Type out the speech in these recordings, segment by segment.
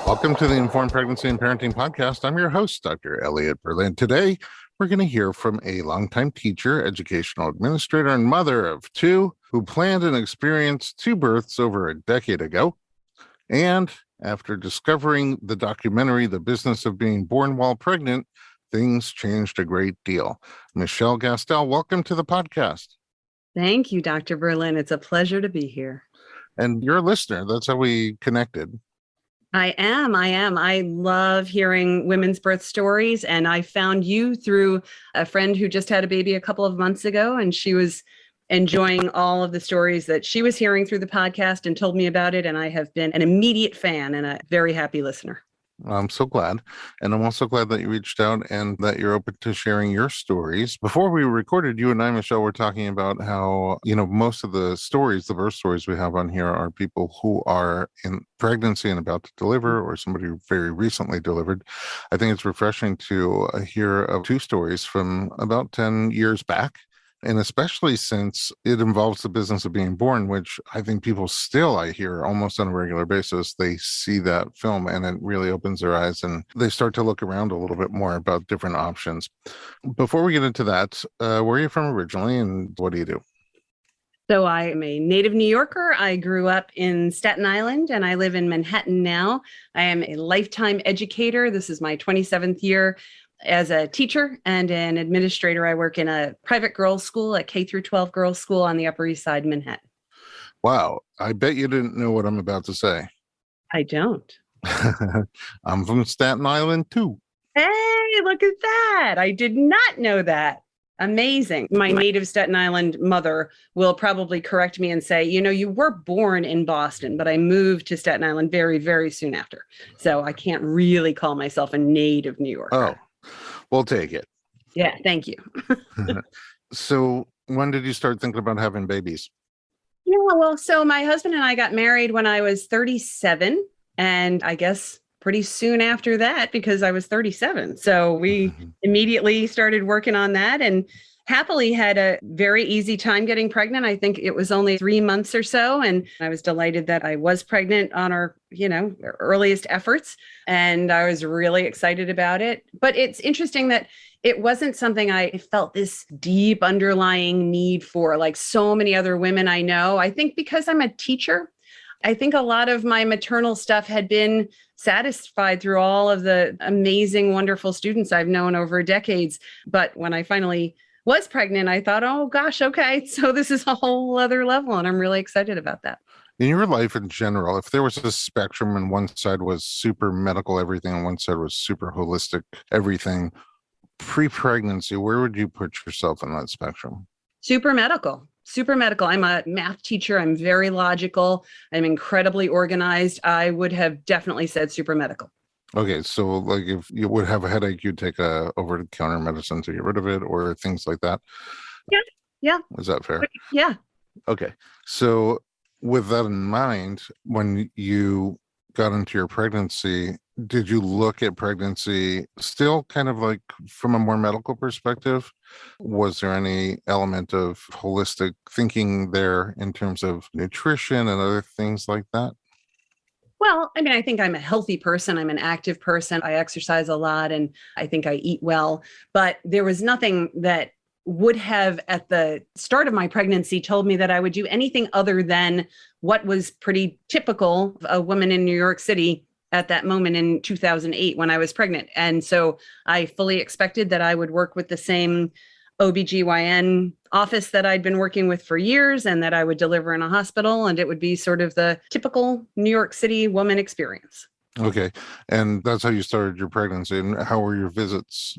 Welcome to the Informed Pregnancy and Parenting Podcast. I'm your host, Dr. Elliot Berlin. Today, we're going to hear from a longtime teacher, educational administrator, and mother of two who planned and experienced two births over a decade ago. And after discovering the documentary, The Business of Being Born While Pregnant, things changed a great deal. Michele Gastel, welcome to the podcast. Thank you, Dr. Berlin. It's a pleasure to be here. And you're a listener. That's how we connected. I am. I love hearing women's birth stories. And I found you through a friend who just had a baby a couple of months ago. And she was enjoying all of the stories that she was hearing through the podcast and told me about it. And I have been an immediate fan and a very happy listener. I'm so glad. And I'm also glad that you reached out and that you're open to sharing your stories. Before we recorded, you and I, Michele, were talking about how, most of the stories, the birth stories we have on here are people who are in pregnancy and about to deliver, or somebody who very recently delivered. I think it's refreshing to hear of two stories from about 10 years back. And especially since it involves the business of being born, which I think people still, I hear almost on a regular basis, they see that film and it really opens their eyes and they start to look around a little bit more about different options. Before we get into that, where are you from originally and what do you do? So I am a native New Yorker. I grew up in Staten Island and I live in Manhattan now. I am a lifetime educator. This is my 27th year as a teacher and an administrator. I work in a private girls' school, a K through 12 girls' school on the Upper East Side, Manhattan. Wow. I bet you didn't know what I'm about to say. I don't. I'm from Staten Island too. Hey, look at that. I did not know that. Amazing. My native Staten Island mother will probably correct me and say, you were born in Boston, but I moved to Staten Island very, very soon after. So I can't really call myself a native New Yorker. Oh. We'll take it. Yeah, thank you. So when did you start thinking about having babies? Yeah, well, so my husband and I got married when I was 37, and I guess pretty soon after that, because I was 37. So we immediately started working on that and happily had a very easy time getting pregnant. I think it was only 3 months or so. And I was delighted that I was pregnant on our, earliest efforts. And I was really excited about it. But it's interesting that it wasn't something I felt this deep underlying need for, like so many other women I know. I think because I'm a teacher, I think a lot of my maternal stuff had been satisfied through all of the amazing, wonderful students I've known over decades. But when I finally was pregnant, I thought, oh gosh, okay, so this is a whole other level. And I'm really excited about that. In your life in general, if there was a spectrum and one side was super medical everything and one side was super holistic everything, pre-pregnancy, where would you put yourself in that spectrum? Super medical. I'm a math teacher. I'm very logical. I'm incredibly organized. I would have definitely said super medical. Okay, so like if you would have a headache, you'd take a over-the-counter medicine to get rid of it or things like that? Yeah. Is that fair? Yeah. Okay, so with that in mind, when you got into your pregnancy, did you look at pregnancy still kind of like from a more medical perspective? Was there any element of holistic thinking there in terms of nutrition and other things like that? Well, I think I'm a healthy person. I'm an active person. I exercise a lot and I think I eat well. But there was nothing that would have at the start of my pregnancy told me that I would do anything other than what was pretty typical of a woman in New York City at that moment in 2008 when I was pregnant. And so I fully expected that I would work with the same OBGYN office that I'd been working with for years and that I would deliver in a hospital and it would be sort of the typical New York City woman experience. Okay. And that's how you started your pregnancy. And how were your visits?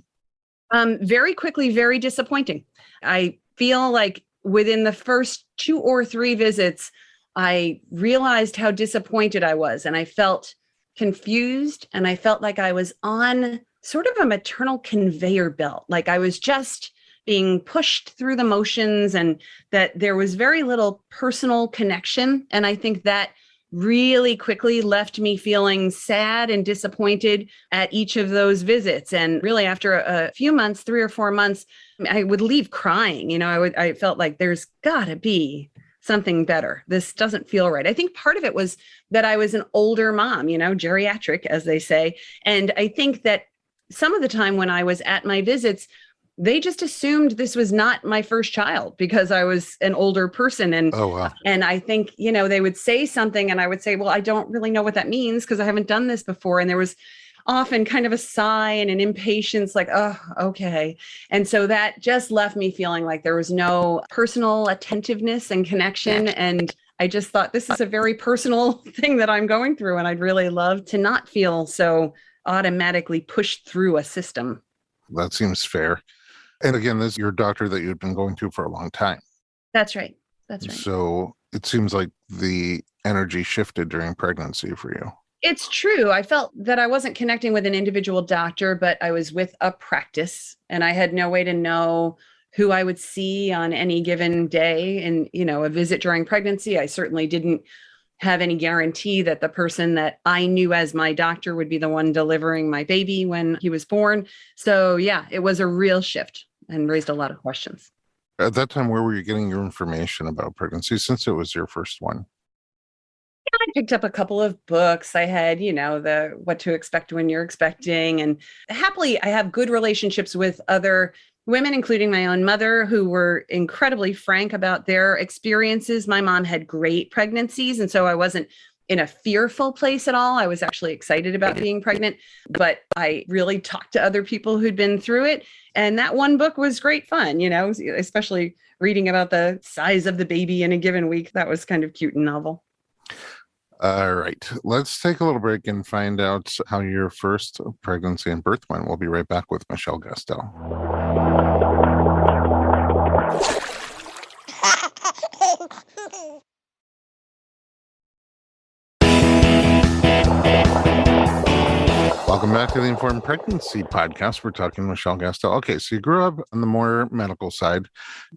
Very quickly, very disappointing. I feel like within the first 2 or 3 visits, I realized how disappointed I was and I felt confused and I felt like I was on sort of a maternal conveyor belt. Like I was just being pushed through the motions and that there was very little personal connection. And I think that really quickly left me feeling sad and disappointed at each of those visits. And really after a few months, 3 or 4 months, I would leave crying. I felt like there's gotta be something better. This doesn't feel right. I think part of it was that I was an older mom, geriatric, as they say. And I think that some of the time when I was at my visits, they just assumed this was not my first child because I was an older person. Oh, wow. And I think, they would say something and I would say, well, I don't really know what that means because I haven't done this before. And there was often kind of a sigh and an impatience, like, oh, okay. And so that just left me feeling like there was no personal attentiveness and connection. And I just thought, this is a very personal thing that I'm going through. And I'd really love to not feel so automatically pushed through a system. That seems fair. And again, this is your doctor that you've been going to for a long time. That's right. That's right. So it seems like the energy shifted during pregnancy for you. It's true. I felt that I wasn't connecting with an individual doctor, but I was with a practice and I had no way to know who I would see on any given day. And, a visit during pregnancy, I certainly didn't have any guarantee that the person that I knew as my doctor would be the one delivering my baby when he was born. So yeah, it was a real shift and raised a lot of questions. At that time, where were you getting your information about pregnancy since it was your first one? I picked up a couple of books. I had, the what to expect when you're expecting. And happily, I have good relationships with other women, including my own mother, who were incredibly frank about their experiences. My mom had great pregnancies. And so I wasn't in a fearful place at all. I was actually excited about being pregnant, but I really talked to other people who'd been through it. And that one book was great fun, especially reading about the size of the baby in a given week. That was kind of cute and novel. All right, let's take a little break and find out how your first pregnancy and birth went. We'll be right back with Michele Gastel. Welcome back to the Informed Pregnancy Podcast. We're talking to Michele Gastel. Okay, so you grew up on the more medical side,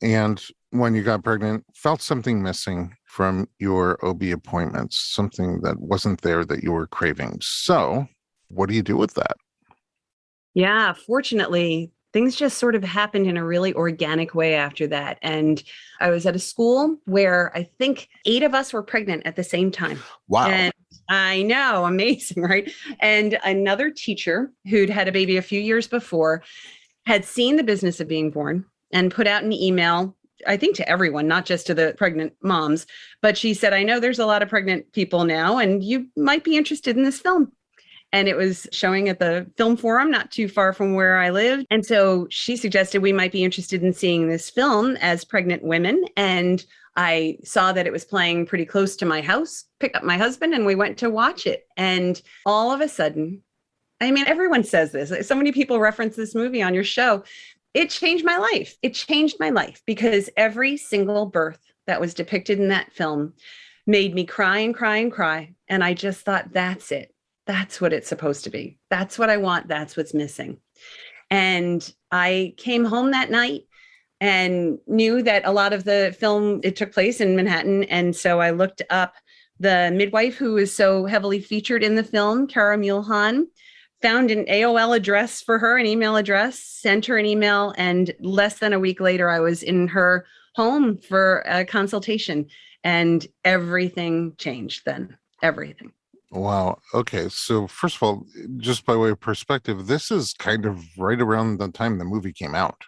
and when you got pregnant, felt something missing from your OB appointments, something that wasn't there that you were craving. So what do you do with that? Yeah, fortunately, things just sort of happened in a really organic way after that. And I was at a school where I think 8 of us were pregnant at the same time. Wow. And I know, amazing, right? And another teacher who'd had a baby a few years before had seen the business of being born and put out an email, I think to everyone, not just to the pregnant moms, but she said, I know there's a lot of pregnant people now, and you might be interested in this film. And it was showing at the film forum, not too far from where I lived. And so she suggested we might be interested in seeing this film as pregnant women. And I saw that it was playing pretty close to my house, picked up my husband, and we went to watch it. And all of a sudden, I mean, everyone says this. So many people reference this movie on your show. It changed my life. It changed my life because every single birth that was depicted in that film made me cry and cry and cry. And I just thought, that's it. That's what it's supposed to be. That's what I want. That's what's missing. And I came home that night and knew that a lot of the film, it took place in Manhattan. And so I looked up the midwife who was so heavily featured in the film, Kara Mulhan, found an AOL address for her, an email address, sent her an email. And less than a week later, I was in her home for a consultation and everything changed then, everything. Wow. Okay. So first of all, just by way of perspective, this is kind of right around the time the movie came out.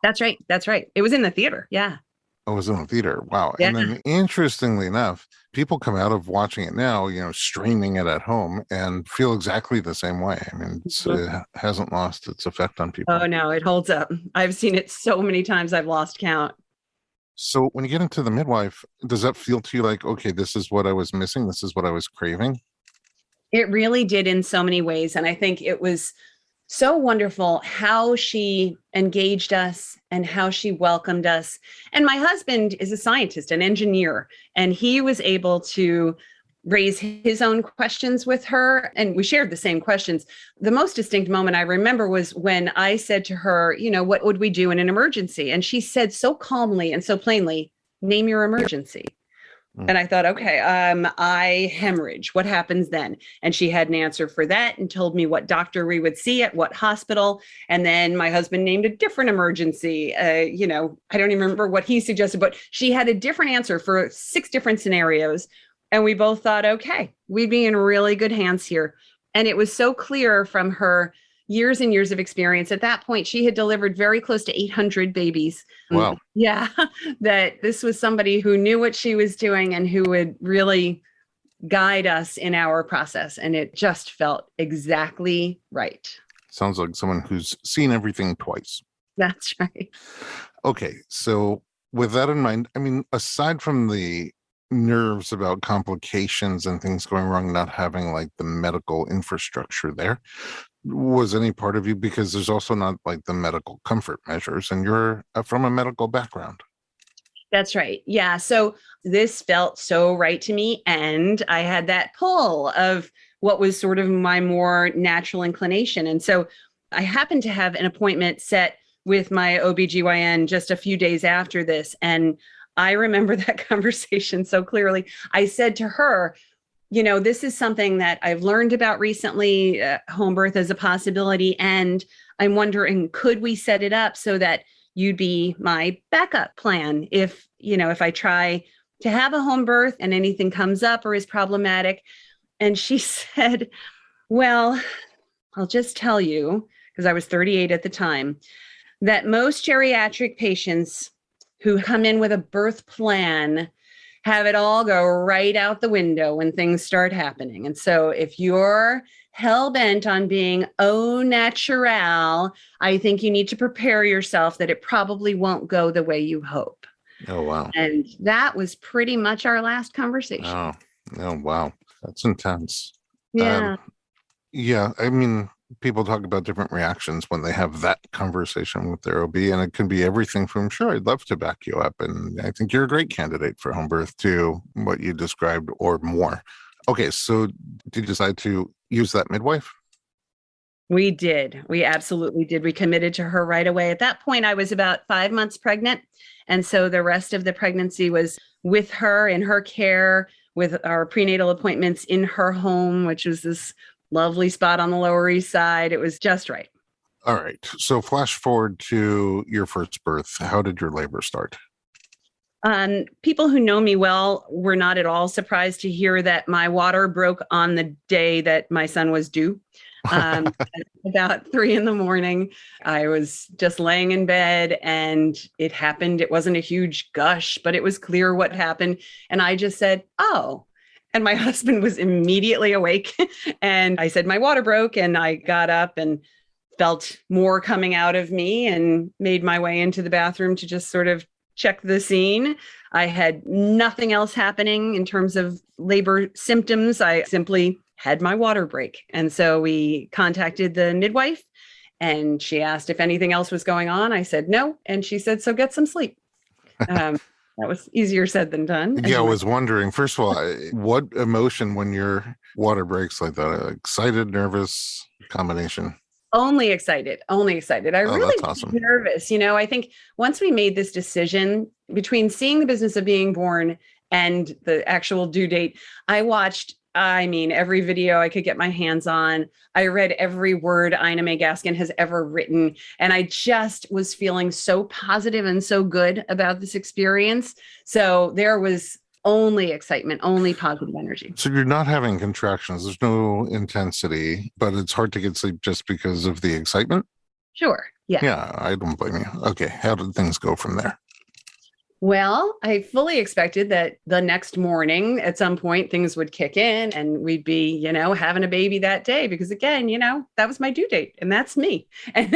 That's right. That's right. It was in the theater. Yeah. Oh, it was in the theater. Wow. Yeah. And then interestingly enough, people come out of watching it now, streaming it at home and feel exactly the same way. I mean, it hasn't lost its effect on people. Oh, no, it holds up. I've seen it so many times I've lost count. So when you get into the midwife, does that feel to you like, okay, this is what I was missing? This is what I was craving? It really did in so many ways. And I think it was so wonderful how she engaged us and how she welcomed us. And my husband is a scientist, an engineer, and he was able to raise his own questions with her. And we shared the same questions. The most distinct moment I remember was when I said to her, what would we do in an emergency? And she said so calmly and so plainly, name your emergency. And I thought, okay, I hemorrhage. What happens then? And she had an answer for that and told me what doctor we would see at what hospital. And then my husband named a different emergency. I don't even remember what he suggested, but she had a different answer for 6 different scenarios. And we both thought, okay, we'd be in really good hands here. And it was so clear from her years and years of experience. At that point, she had delivered very close to 800 babies. Wow. Yeah, that this was somebody who knew what she was doing and who would really guide us in our process. And it just felt exactly right. Sounds like someone who's seen everything twice. That's right. Okay. So with that in mind, I mean, aside from the nerves about complications and things going wrong, not having like the medical infrastructure there, was any part of you, because there's also not like the medical comfort measures, and you're from a medical background. That's right. Yeah. So this felt so right to me. And I had that pull of what was sort of my more natural inclination. And so I happened to have an appointment set with my OBGYN just a few days after this. And I remember that conversation so clearly. I said to her, this is something that I've learned about recently, home birth as a possibility. And I'm wondering, could we set it up so that you'd be my backup plan if I try to have a home birth and anything comes up or is problematic? And she said, well, I'll just tell you, because I was 38 at the time, that most geriatric patients who come in with a birth plan have it all go right out the window when things start happening. And so if you're hell-bent on being au natural, I think you need to prepare yourself that it probably won't go the way you hope. Oh, wow. And that was pretty much our last conversation. Oh, wow. That's intense. Yeah. Yeah. I mean, people talk about different reactions when they have that conversation with their OB, and it can be everything from, sure, I'd love to back you up, and I think you're a great candidate for home birth, to what you described or more. Okay, so did you decide to use that midwife? We did. We absolutely did. We committed to her right away. At that point, I was about 5 months pregnant. And so the rest of the pregnancy was with her, in her care, with our prenatal appointments in her home, which was this lovely spot on the Lower East Side. It was just right. All right. So flash forward to your first birth. How did your labor start? People who know me well were not at all surprised to hear that my water broke on the day that my son was due. About 3 a.m. I was just laying in bed and it happened. It wasn't a huge gush, but it was clear what happened. And I just said, oh. And my husband was immediately awake. And I said, my water broke. And I got up and felt more coming out of me and made my way into the bathroom to just sort of check the scene. I had nothing else happening in terms of labor symptoms. I simply had my water break. And so we contacted the midwife and she asked if anything else was going on. I said no. And she said, so get some sleep. That was easier said than done. Yeah, I was wondering, first of all, what emotion when your water breaks like that? Excited, nervous, combination? Only excited. I really that's awesome. was nervous. I think once we made this decision between seeing the business of being born and the actual due date, I watched every video I could get my hands on. I read every word Ina May Gaskin has ever written. And I just was feeling so positive and so good about this experience. So there was only excitement, only positive energy. So you're not having contractions. There's no intensity, but it's hard to get sleep just because of the excitement? Sure. Yeah. Yeah, I don't blame you. Okay. How did things go from there? Well, I fully expected that the next morning at some point things would kick in and we'd be, having a baby that day because again, that was my due date and that's me. And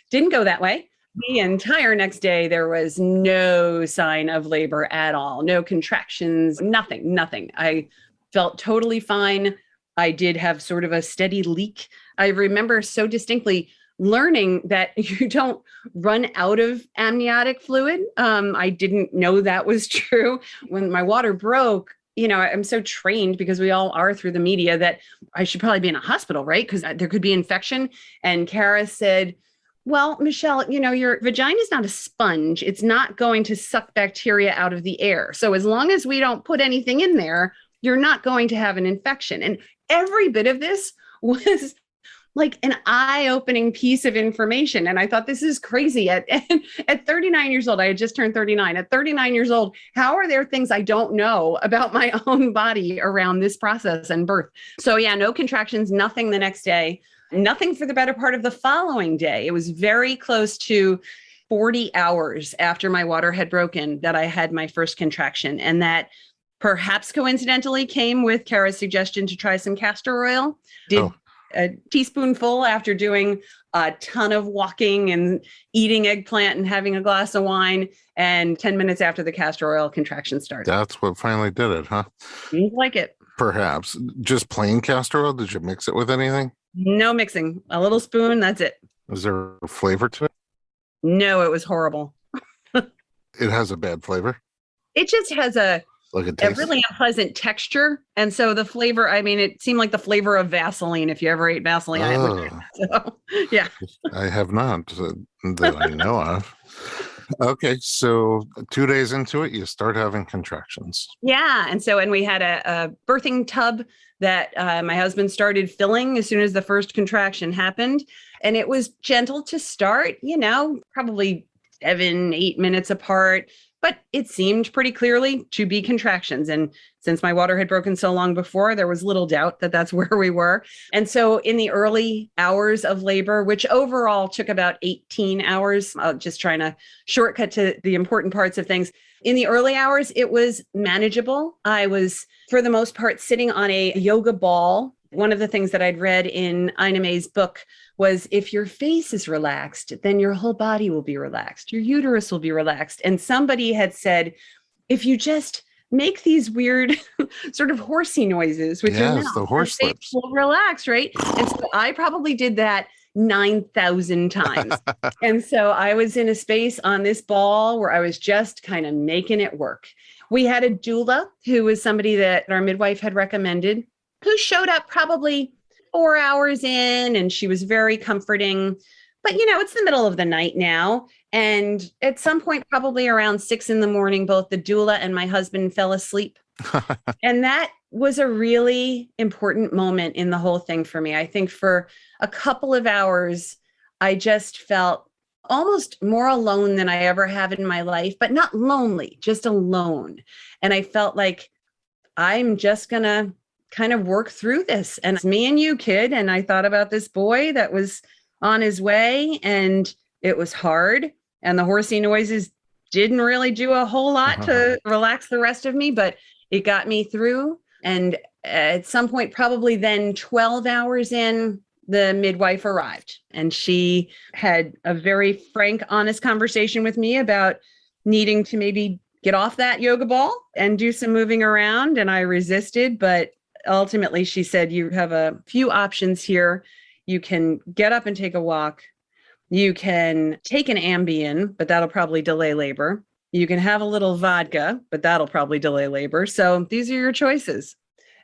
didn't go that way. The entire next day, there was no sign of labor at all, no contractions, nothing. I felt totally fine. I did have sort of a steady leak. I remember so distinctly learning that you don't run out of amniotic fluid. I didn't know that was true. When my water broke, I'm so trained because we all are through the media that I should probably be in a hospital, right? Because there could be infection. And Kara said, Well, Michelle, your vagina is not a sponge. It's not going to suck bacteria out of the air. So as long as we don't put anything in there, you're not going to have an infection. And every bit of this was like an eye-opening piece of information. And I thought, this is crazy. At 39 years old, I had just turned 39. At 39 years old, how are there things I don't know about my own body around this process and birth? So yeah, no contractions, nothing the next day, nothing for the better part of the following day. It was very close to 40 hours after my water had broken that I had my first contraction. And that perhaps coincidentally came with Kara's suggestion to try some castor oil. Did a teaspoonful after doing a ton of walking and eating eggplant and having a glass of wine. And 10 minutes after the castor oil contraction started. That's what finally did it, huh? Seems like it. Perhaps. Just plain castor oil? Did you mix it with anything? No mixing. A little spoon, that's it. Is there a flavor to it? No, it was horrible. It has a bad flavor? It just has a taste? really unpleasant texture. And so the flavor, I mean, it seemed like the flavor of Vaseline if you ever ate Vaseline. So, yeah. I have not that I know of. Okay, so 2 days into it, you start having contractions. Yeah, and we had a birthing tub that my husband started filling as soon as the first contraction happened. And it was gentle to start, probably 7-8 minutes apart. But it seemed pretty clearly to be contractions. And since my water had broken so long before, there was little doubt that that's where we were. And so in the early hours of labor, which overall took about 18 hours, just trying to shortcut to the important parts of things. In the early hours, it was manageable. I was, for the most part, sitting on a yoga ball. One of the things that I'd read in Ina May's book was, if your face is relaxed, then your whole body will be relaxed. Your uterus will be relaxed. And somebody had said, if you just make these weird sort of horsey noises with your mouth, the horse your face lips will relax, right? And so I probably did that 9,000 times. And so I was in a space on this ball where I was just kind of making it work. We had a doula who was somebody that our midwife had recommended, who showed up probably 4 hours in, and she was very comforting. But, it's the middle of the night now. And at some point, probably around 6 a.m, both the doula and my husband fell asleep. And that was a really important moment in the whole thing for me. I think for a couple of hours, I just felt almost more alone than I ever have in my life, but not lonely, just alone. And I felt like I'm just going to kind of work through this. And it's me and you, kid. And I thought about this boy that was on his way, and it was hard. And the horsey noises didn't really do a whole lot to relax the rest of me, but it got me through. And at some point, probably then 12 hours in, the midwife arrived, and she had a very frank, honest conversation with me about needing to maybe get off that yoga ball and do some moving around. And I resisted, but ultimately, she said, you have a few options here. You can get up and take a walk. You can take an Ambien, but that'll probably delay labor. You can have a little vodka, but that'll probably delay labor. So these are your choices.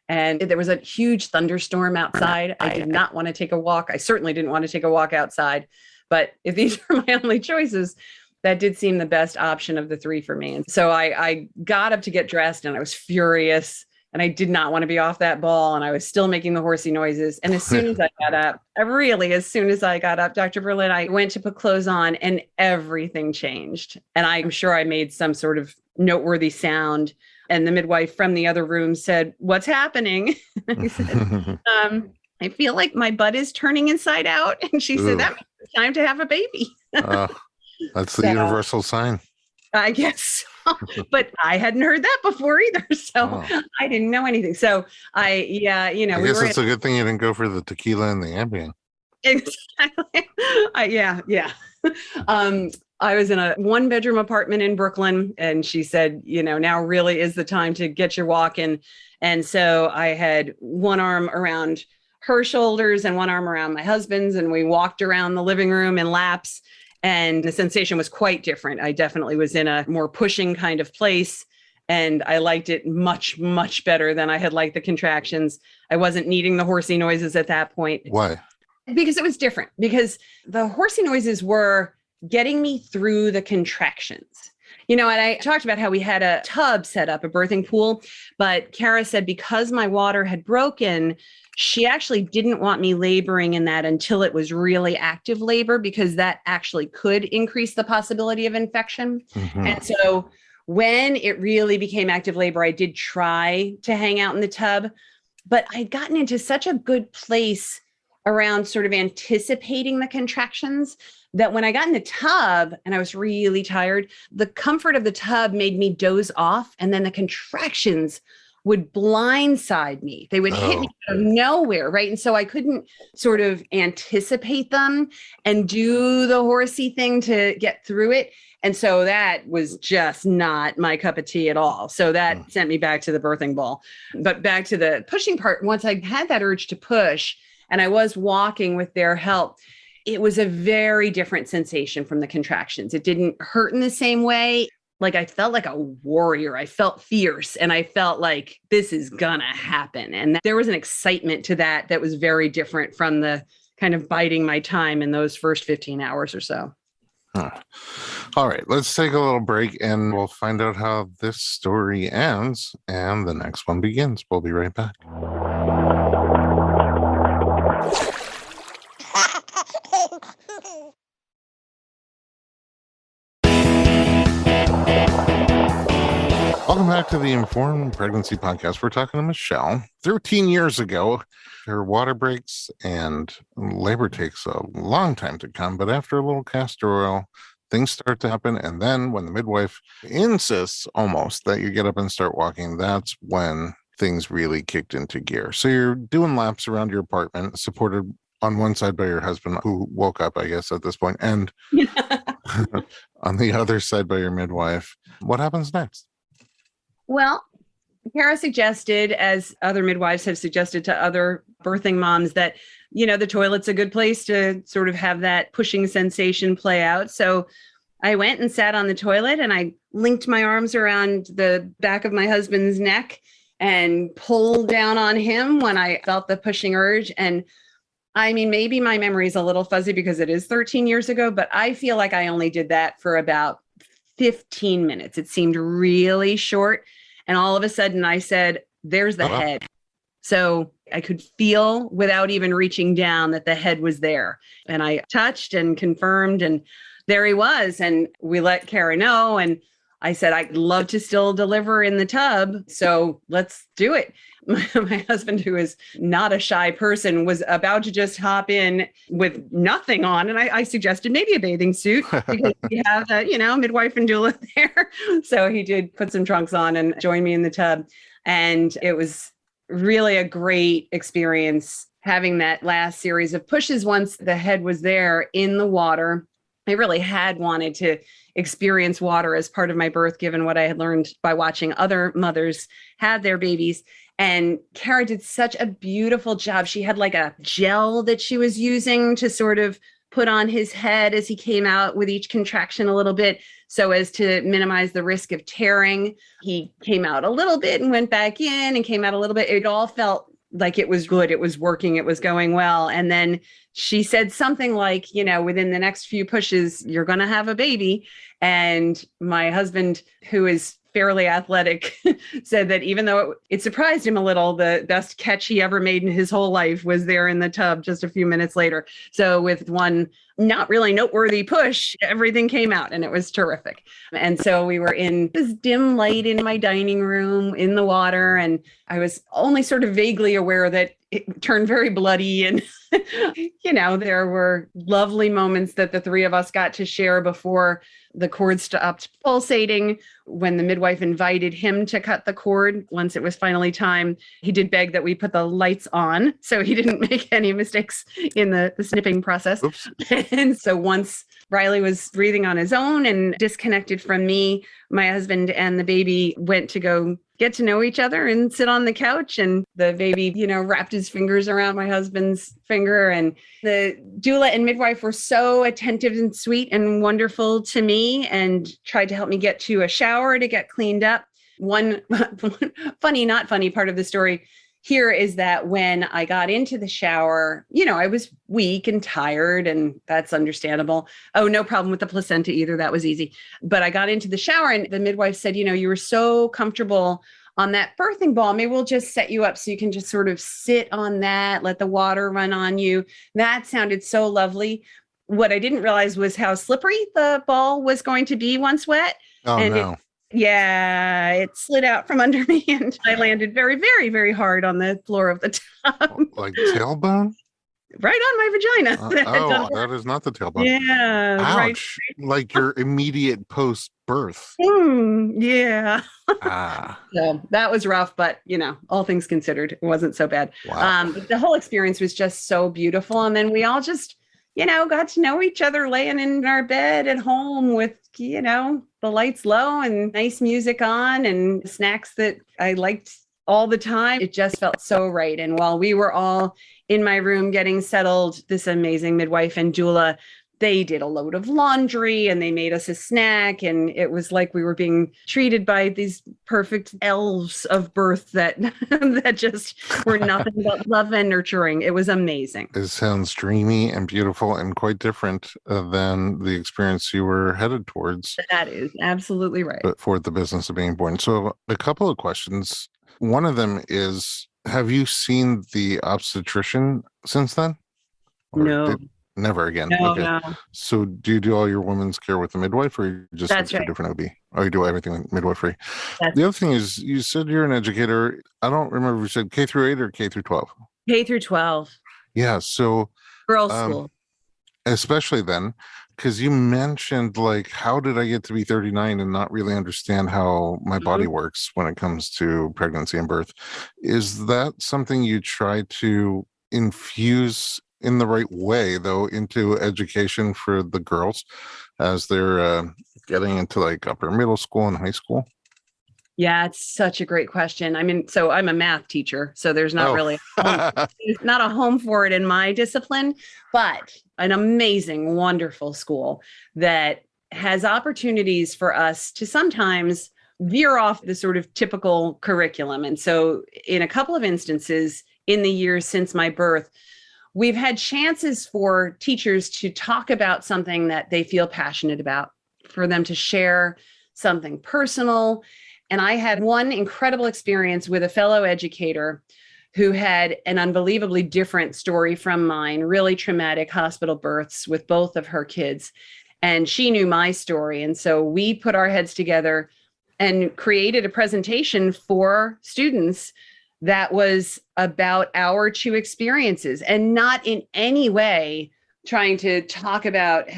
And there was a huge thunderstorm outside. I did not want to take a walk. I certainly didn't want to take a walk outside. But if these are my only choices, that did seem the best option of the three for me. And so I got up to get dressed, and I was furious. And I did not want to be off that ball. And I was still making the horsey noises. And as soon as I got up, Dr. Berlin, I went to put clothes on, and everything changed. And I'm sure I made some sort of noteworthy sound. And the midwife from the other room said, "What's happening?" I said, "I feel like my butt is turning inside out." And she said, "That means it's time to have a baby." That's the universal sign. I guess so. But I hadn't heard that before either. So I didn't know anything. So I guess it's a good thing you didn't go for the tequila and the Ambien. Exactly. Yeah. I was in a 1-bedroom apartment in Brooklyn, and she said, now really is the time to get your walk in. And so I had one arm around her shoulders and one arm around my husband's, and we walked around the living room in laps. And the sensation was quite different. I definitely was in a more pushing kind of place, and I liked it much, much better than I had liked the contractions. I wasn't needing the horsey noises at that point. Why? Because it was different, because the horsey noises were getting me through the contractions. And I talked about how we had a tub set up, a birthing pool, but Kara said because my water had broken, she actually didn't want me laboring in that until it was really active labor, because that actually could increase the possibility of infection. Mm-hmm. And so when it really became active labor, I did try to hang out in the tub, but I'd gotten into such a good place around sort of anticipating the contractions that when I got in the tub and I was really tired, the comfort of the tub made me doze off. And then the contractions would blindside me. They would hit me out of nowhere, right? And so I couldn't sort of anticipate them and do the horsey thing to get through it. And so that was just not my cup of tea at all. So that sent me back to the birthing ball. But back to the pushing part, once I had that urge to push and I was walking with their help, it was a very different sensation from the contractions. It didn't hurt in the same way. Like I felt like a warrior. I felt fierce and I felt like this is gonna happen. And there was an excitement to that was very different from the kind of biding my time in those first 15 hours or so. All right, let's take a little break and we'll find out how this story ends and the next one begins. We'll be right back. Welcome back to the Informed Pregnancy Podcast. We're talking to Michele. 13 years ago, her water breaks and labor takes a long time to come, but after a little castor oil, things start to happen. And then when the midwife insists almost that you get up and start walking, that's when things really kicked into gear. So you're doing laps around your apartment, supported on one side by your husband, who woke up, I guess, at this point, and on the other side by your midwife. What happens next? Well, Kara suggested, as other midwives have suggested to other birthing moms, that, the toilet's a good place to sort of have that pushing sensation play out. So I went and sat on the toilet and I linked my arms around the back of my husband's neck and pulled down on him when I felt the pushing urge. And I mean, maybe my memory is a little fuzzy because it is 13 years ago, but I feel like I only did that for about 15 minutes. It seemed really short. And all of a sudden I said, there's the head. So I could feel without even reaching down that the head was there. And I touched and confirmed, and there he was. And we let Kara know. And I said, I'd love to still deliver in the tub. So let's do it. My husband, who is not a shy person, was about to just hop in with nothing on. And I suggested maybe a bathing suit because we have a, midwife and doula there. So he did put some trunks on and join me in the tub. And it was really a great experience having that last series of pushes once the head was there in the water. I really had wanted to experience water as part of my birth, given what I had learned by watching other mothers have their babies. And Kara did such a beautiful job. She had like a gel that she was using to sort of put on his head as he came out with each contraction a little bit, so as to minimize the risk of tearing. He came out a little bit and went back in and came out a little bit. It all felt like it was good. It was working. It was going well. And then she said something like, within the next few pushes, you're going to have a baby. And my husband, who is fairly athletic, said that even though it surprised him a little, the best catch he ever made in his whole life was there in the tub just a few minutes later. So with one not really noteworthy push, everything came out and it was terrific. And so we were in this dim light in my dining room in the water. And I was only sort of vaguely aware that it turned very bloody. And, there were lovely moments that the three of us got to share before the cord stopped pulsating. When the midwife invited him to cut the cord, once it was finally time, he did beg that we put the lights on so he didn't make any mistakes in the snipping process. Oops. And so once Riley was breathing on his own and disconnected from me, my husband and the baby went to go get to know each other and sit on the couch. And the baby, wrapped his fingers around my husband's finger. And the doula and midwife were so attentive and sweet and wonderful to me and tried to help me get to a shower to get cleaned up. One funny, not funny part of the story, here is that when I got into the shower, I was weak and tired, and that's understandable. Oh, no problem with the placenta either. That was easy. But I got into the shower and the midwife said, you were so comfortable on that birthing ball. Maybe we'll just set you up so you can just sort of sit on that, let the water run on you. That sounded so lovely. What I didn't realize was how slippery the ball was going to be once wet. Oh, And no. it slid out from under me and I landed very, very, very hard on the floor of the tub. Like tailbone? Right on my vagina. That is not the tailbone. Yeah. Ouch. Right. Like your immediate post-birth. Yeah. Ah. So that was rough, but all things considered, it wasn't so bad. Wow. But the whole experience was just so beautiful. And then we all just, got to know each other laying in our bed at home with, the lights low and nice music on and snacks that I liked all the time. It just felt so right. And while we were all in my room getting settled, this amazing midwife and doula, they did a load of laundry and they made us a snack. And it was like we were being treated by these perfect elves of birth that just were nothing but love and nurturing. It was amazing. It sounds dreamy and beautiful and quite different than the experience you were headed towards. That is absolutely right. But for the business of being born. So a couple of questions. One of them is, have you seen the obstetrician since then? No. Never again. No, okay. no. So do you do all your women's care with the midwife, or you just That's switch to a different OB? Or you do everything with midwifery? The other thing is, you said you're an educator. I don't remember if you said K through 8 or K through 12. K through 12. Yeah. So Girls' school. Especially then, because you mentioned how did I get to be 39 and not really understand how my body works when it comes to pregnancy and birth. Is that something you try to infuse in the right way, though, into education for the girls as they're getting into upper middle school and high school? Yeah, it's such a great question. I mean, so I'm a math teacher, so there's not really not a home for it in my discipline, but an amazing, wonderful school that has opportunities for us to sometimes veer off the sort of typical curriculum. And so in a couple of instances in the years since my birth, we've had chances for teachers to talk about something that they feel passionate about, for them to share something personal. And I had one incredible experience with a fellow educator who had an unbelievably different story from mine, really traumatic hospital births with both of her kids. And she knew my story. And so we put our heads together and created a presentation for students that was about our two experiences, and not in any way trying to talk about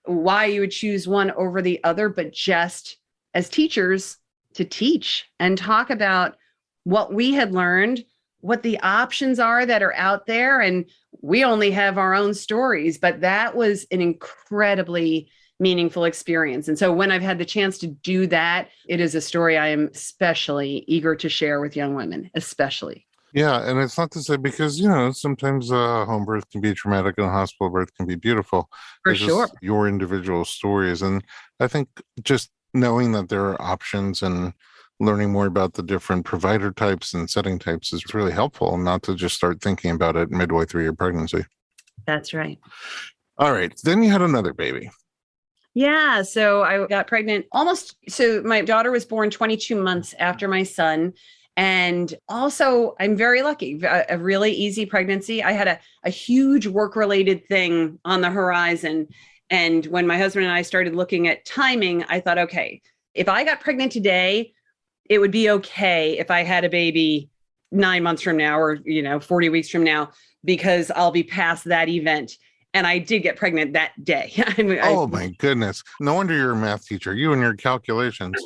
why you would choose one over the other, but just as teachers to teach and talk about what we had learned, what the options are that are out there. And we only have our own stories, but that was an incredibly meaningful experience. And so when I've had the chance to do that, it is a story I am especially eager to share with young women, especially. Yeah, and it's not to say, because sometimes home birth can be traumatic and a hospital birth can be beautiful. For it's sure. Just your individual stories. And I think just knowing that there are options and learning more about the different provider types and setting types is really helpful, not to just start thinking about it midway through your pregnancy. That's right. All right. Then you had another baby. Yeah. So I got pregnant so my daughter was born 22 months after my son. And also, I'm very lucky, a really easy pregnancy. I had a huge work-related thing on the horizon. And when my husband and I started looking at timing, I thought, okay, if I got pregnant today, it would be okay if I had a baby 9 months from now or, 40 weeks from now, because I'll be past that event. And I did get pregnant that day. My goodness. No wonder you're a math teacher, you and your calculations.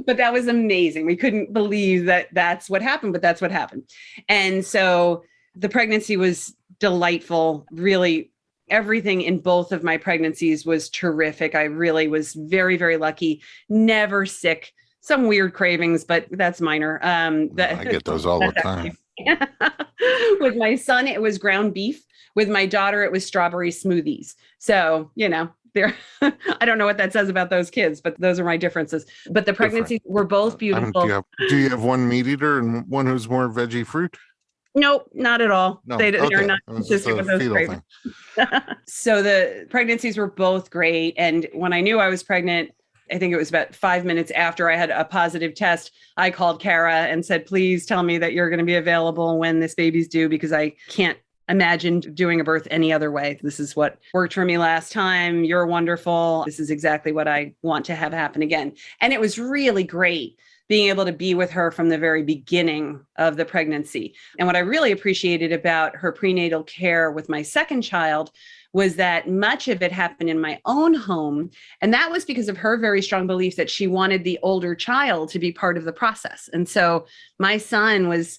But that was amazing. We couldn't believe that that's what happened, but that's what happened. And so the pregnancy was delightful. Really, everything in both of my pregnancies was terrific. I really was very, very lucky. Never sick. Some weird cravings, but that's minor. I get those all the time. With my son, it was ground beef. With my daughter, it was strawberry smoothies. So, They're, I don't know what that says about those kids, but those are my differences. But the pregnancies were both beautiful. Do you have one meat eater and one who's more veggie fruit? Nope, not at all. No. They Okay. are not consistent with those cravings. So the pregnancies were both great. And when I knew I was pregnant, I think it was about 5 minutes after I had a positive test, I called Kara and said, please tell me that you're going to be available when this baby's due, because I can't imagine doing a birth any other way. This is what worked for me last time. You're wonderful. This is exactly what I want to have happen again. And it was really great being able to be with her from the very beginning of the pregnancy. And what I really appreciated about her prenatal care with my second child was that much of it happened in my own home. And that was because of her very strong belief that she wanted the older child to be part of the process. And so my son was,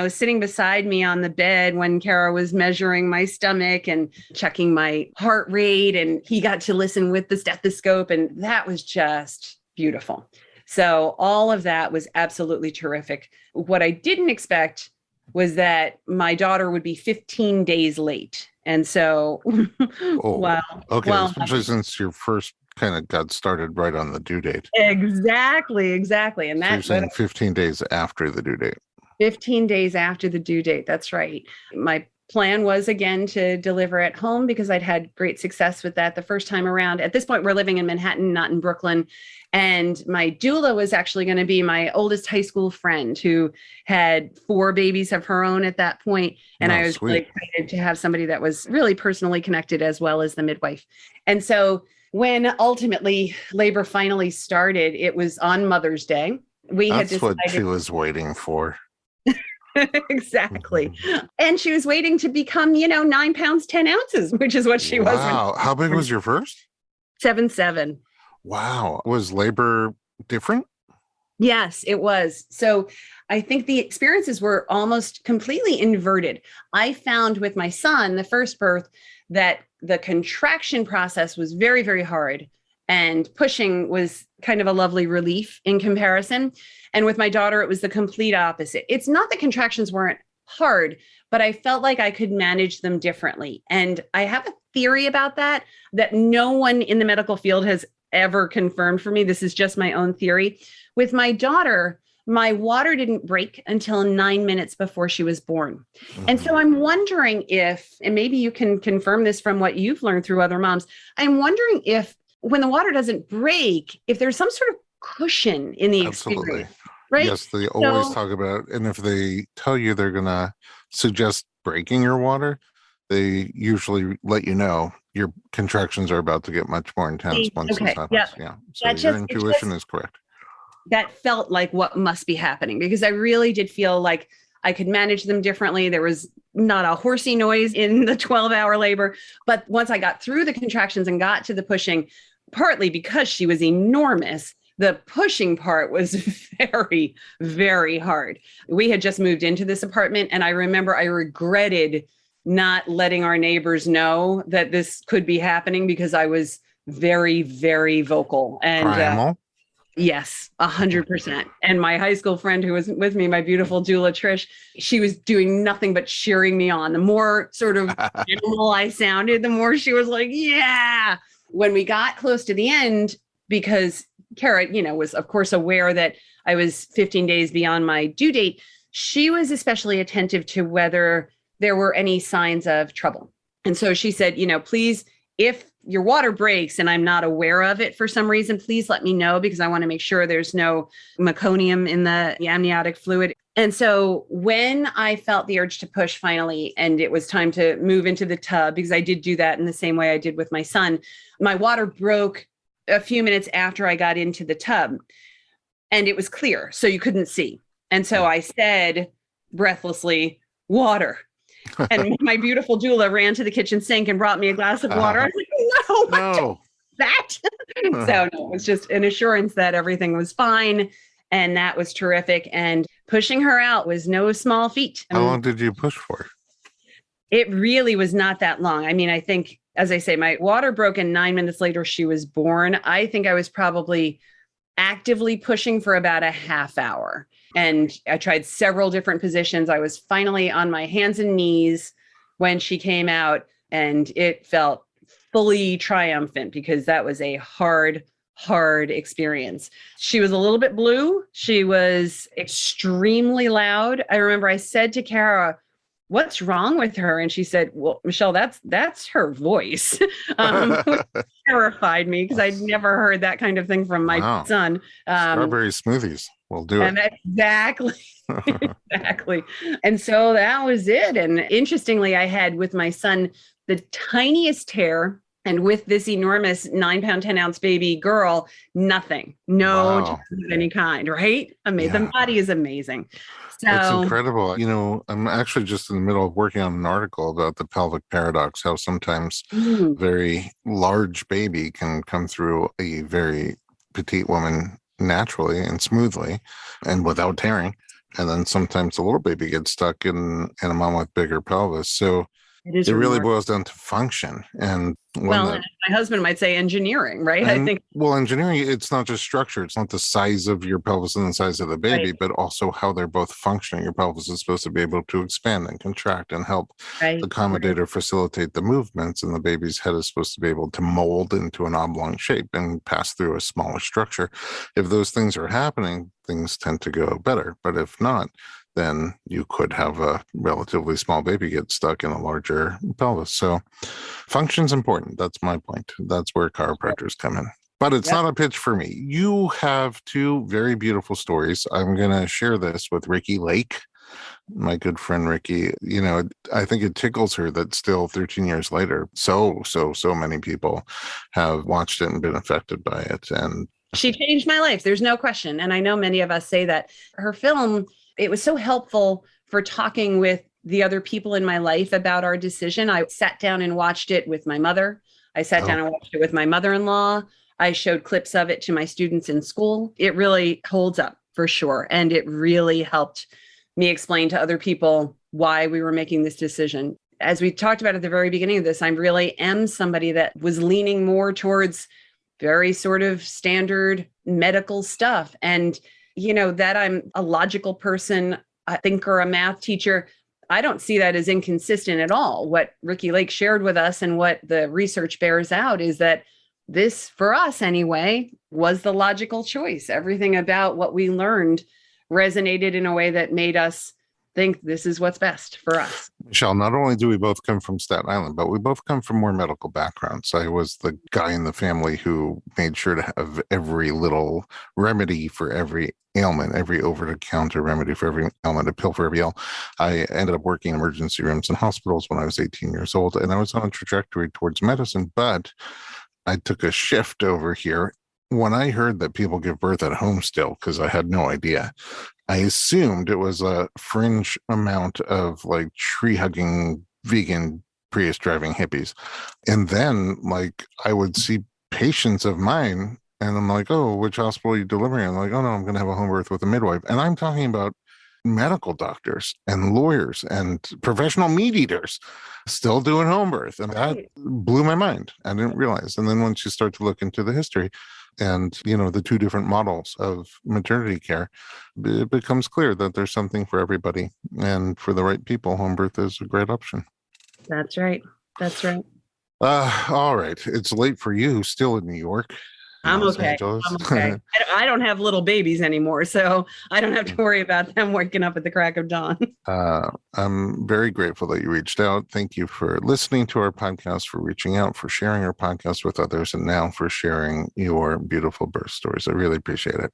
sitting beside me on the bed when Kara was measuring my stomach and checking my heart rate. And he got to listen with the stethoscope. And that was just beautiful. So all of that was absolutely terrific. What I didn't expect was that my daughter would be 15 days late. And so, wow. Okay, especially since your first kind of got started right on the due date. Exactly. And so you're saying 15 days after the due date. 15 days after the due date. That's right. My plan was, again, to deliver at home because I'd had great success with that the first time around. At this point, we're living in Manhattan, not in Brooklyn. And my doula was actually going to be my oldest high school friend who had 4 babies of her own at that point. And I was really excited to have somebody that was really personally connected as well as the midwife. And so when ultimately labor finally started, it was on Mother's Day. That's what she was waiting for. Exactly. And she was waiting to become, 9 pounds, 10 ounces, which is what she was. Wow. How big was your first? 7'7". Wow. Was labor different? Yes, it was. So I think the experiences were almost completely inverted. I found with my son, the first birth, that the contraction process was very, very hard. And pushing was kind of a lovely relief in comparison. And with my daughter, it was the complete opposite. It's not that contractions weren't hard, but I felt like I could manage them differently. And I have a theory about that no one in the medical field has ever confirmed for me. This is just my own theory. With my daughter, my water didn't break until 9 minutes before she was born. And so I'm wondering if, and maybe you can confirm this from what you've learned through other moms, I'm wondering if when the water doesn't break, if there's some sort of cushion in the experience, right? Yes, they always talk about, and if they tell you they're going to suggest breaking your water, they usually let you know your contractions are about to get much more intense once this happens. Yeah. So your intuition is correct. That felt like what must be happening because I really did feel like I could manage them differently. There was not a horsey noise in the 12-hour labor. But once I got through the contractions and got to the pushing, partly because she was enormous, the pushing part was very, very hard. We had just moved into this apartment, and I remember I regretted not letting our neighbors know that this could be happening because I was very, very vocal. And yes, 100%. And my high school friend who was with me, my beautiful doula, Trish, she was doing nothing but cheering me on. The more sort of animal I sounded, the more she was like, yeah. When we got close to the end, because Kara, was of course aware that I was 15 days beyond my due date, she was especially attentive to whether there were any signs of trouble. And so she said, please, if your water breaks and I'm not aware of it for some reason, please let me know because I want to make sure there's no meconium in the amniotic fluid. And so when I felt the urge to push finally, and it was time to move into the tub, because I did do that in the same way I did with my son, my water broke a few minutes after I got into the tub and it was clear, so you couldn't see. And so I said breathlessly, water. And my beautiful doula ran to the kitchen sink and brought me a glass of water. I was like, no. That. So no, it was just an assurance that everything was fine. And that was terrific. And pushing her out was no small feat. How long did you push for? It really was not that long. I mean, I think, as I say, my water broke and 9 minutes later she was born. I think I was probably actively pushing for about a half hour. And I tried several different positions. I was finally on my hands and knees when she came out, and it felt fully triumphant because that was a hard experience. She was a little bit blue. She was extremely loud. I remember I said to Kara, "What's wrong with her?" And she said, "Well, Michele, that's her voice." Which terrified me because I'd never heard that kind of thing from my son. Strawberry smoothies will do it. And exactly. Exactly. And so that was it. And interestingly, I had with my son the tiniest hair, and with this enormous 9-pound, 10-ounce baby girl, nothing, no disease of any kind, right? The body is amazing. So it's incredible. I'm actually just in the middle of working on an article about the pelvic paradox, how sometimes a very large baby can come through a very petite woman naturally and smoothly and without tearing. And then sometimes the little baby gets stuck in a mom with bigger pelvis. So it really boils down to function. And my husband might say engineering, right? I think. Well, engineering, it's not just structure. It's not the size of your pelvis and the size of the baby, but also how they're both functioning. Your pelvis is supposed to be able to expand and contract and help accommodate or facilitate the movements. And the baby's head is supposed to be able to mold into an oblong shape and pass through a smaller structure. If those things are happening, things tend to go better. But if not, then you could have a relatively small baby get stuck in a larger pelvis. So function's important. That's my point. That's where chiropractors come in. But it's not a pitch for me. You have two very beautiful stories. I'm going to share this with Ricky Lake, my good friend Ricky. I think it tickles her that still 13 years later, so many people have watched it and been affected by it. And she changed my life. There's no question. And I know many of us say that. Her film, it was so helpful for talking with the other people in my life about our decision. I sat down and watched it with my mother. I sat down and watched it with my mother-in-law. I showed clips of it to my students in school. It really holds up for sure. And it really helped me explain to other people why we were making this decision. As we talked about at the very beginning of this, I really am somebody that was leaning more towards very sort of standard medical stuff. And that I'm a logical person, a thinker, a math teacher. I don't see that as inconsistent at all. What Ricky Lake shared with us and what the research bears out is that this, for us anyway, was the logical choice. Everything about what we learned resonated in a way that made us think this is what's best for us. Michele, not only do we both come from Staten Island, but we both come from more medical backgrounds. I was the guy in the family who made sure to have every little remedy for every ailment, every over-the-counter remedy for every ailment, a pill for every ailment. I ended up working in emergency rooms and hospitals when I was 18 years old, and I was on a trajectory towards medicine, but I took a shift over here. When I heard that people give birth at home still, because I had no idea, I assumed it was a fringe amount of like tree-hugging, vegan, Prius-driving hippies. And then I would see patients of mine and I'm like, "Oh, which hospital are you delivering?" I'm like, "Oh no, I'm going to have a home birth with a midwife." And I'm talking about medical doctors and lawyers and professional meat eaters still doing home birth. And that blew my mind. I didn't realize. And then once you start to look into the history and, the two different models of maternity care, it becomes clear that there's something for everybody. And for the right people, home birth is a great option. That's right. That's right. All right. It's late for you, still in New York. I'm okay. I don't have little babies anymore, so I don't have to worry about them waking up at the crack of dawn. I'm very grateful that you reached out. Thank you for listening to our podcast, for reaching out, for sharing our podcast with others, and now for sharing your beautiful birth stories. I really appreciate it.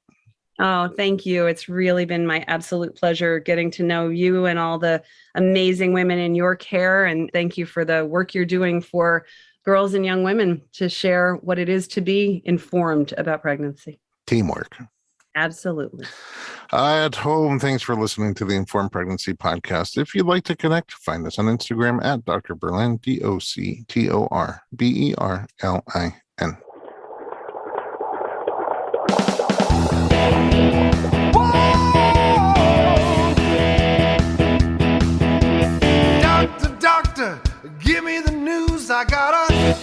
Oh, thank you. It's really been my absolute pleasure getting to know you and all the amazing women in your care. And thank you for the work you're doing for girls and young women to share what it is to be informed about pregnancy. Teamwork. Absolutely. At home, thanks for listening to the Informed Pregnancy Podcast. If you'd like to connect, find us on Instagram at Dr. Berlin, DoctorBerlin. Doctor, give me the news. I got a